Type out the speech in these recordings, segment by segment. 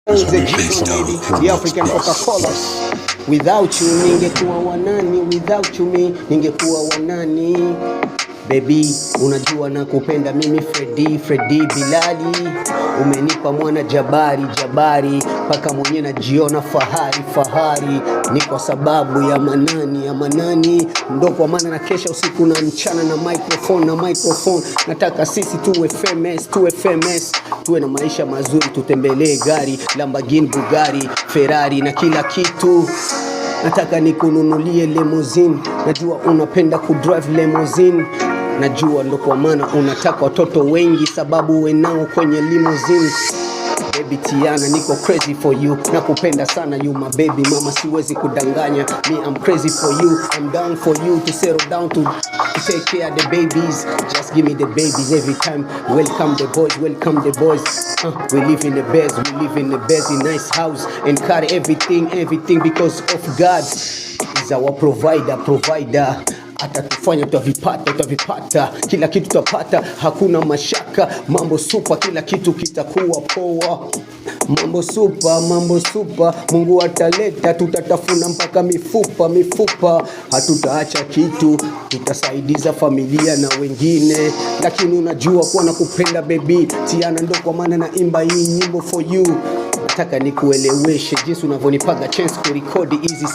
The African Coca-Cola. Without you ningekuwa wanani, without you me ningekuwa wanani. Baby, unajua na kupenda mimi Freddy Bilali. Umenipa mwana jabari paka mwenye najiona fahari. Ni kwa sababu ya manani. Ndo kwa maana na kesha usiku na mchana na microphone. Nataka sisi tuwe famous, tuwe na maisha mazuri, tutembelee gari Lamborghini, Bugatti, Ferrari na kila kitu. Nataka nikununulie limousine, najua unapenda kudrive limousine. Najua ndo kwa maana unataka watoto wengi, sababu wenao kwenye limousine. Baby Tiana, niko crazy for you, nakupenda sana you my baby mama, siwezi kudanganya. Me I'm crazy for you, I'm down for you to settle down to take care of the babies. Just give me the babies every time. Welcome the boys. We live in the best, in nice house and carry everything because of God is our provider. Atatufanya tutavipata, kila kitu tutapata, hakuna mashaka. Mambo super, kila kitu kitakuwa poa. Mambo super, Mungu ataleta, tutatafuna mpaka mifupa. Hatutaacha kitu, tutasaidiza familia na wengine. Lakini unajua kuwa nakupenda baby Tiana, ndo kwa maana naimba hii nyimbo for you. Nataka nikueleweshe jinsi unavyonipaga chance kurekodi easy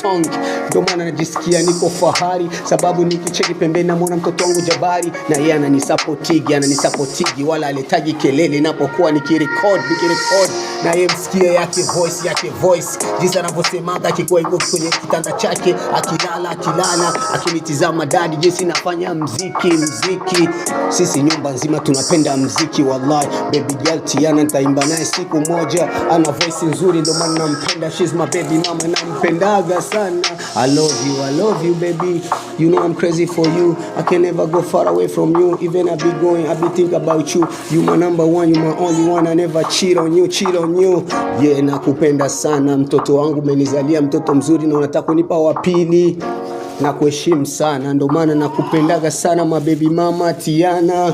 song. Ndo maana najisikia niko fahari, sababu nikicheki pembeni namuona mtoto wangu Jabari, na yeye ananisapotigi wala aletaji kelele napokuwa nikirecord. Na yeye msikio yake voice jinsi anavyosemaga akikuwa yuko kwenye kitanda chake akilala akinitizama dadi jinsi nafanya mziki. Sisi nyumba nzima tunapenda mziki wallahi. Baby girl Tiana nitaimba naye siku moja, ana voice nzuri ndo maana nampenda. She's my baby mama, nampendaga sana. I love you baby, you know I'm crazy for you. I can never go far away from you. Even I be think about you. You my number one, you my only one. I never cheat on you. Yeah, nakupenda sana mtoto wangu, umenizalia mtoto mzuri na unataka kunipa wa pili. Nakuheshimu sana, ndo maana nakupendaga sana my baby mama Tiana.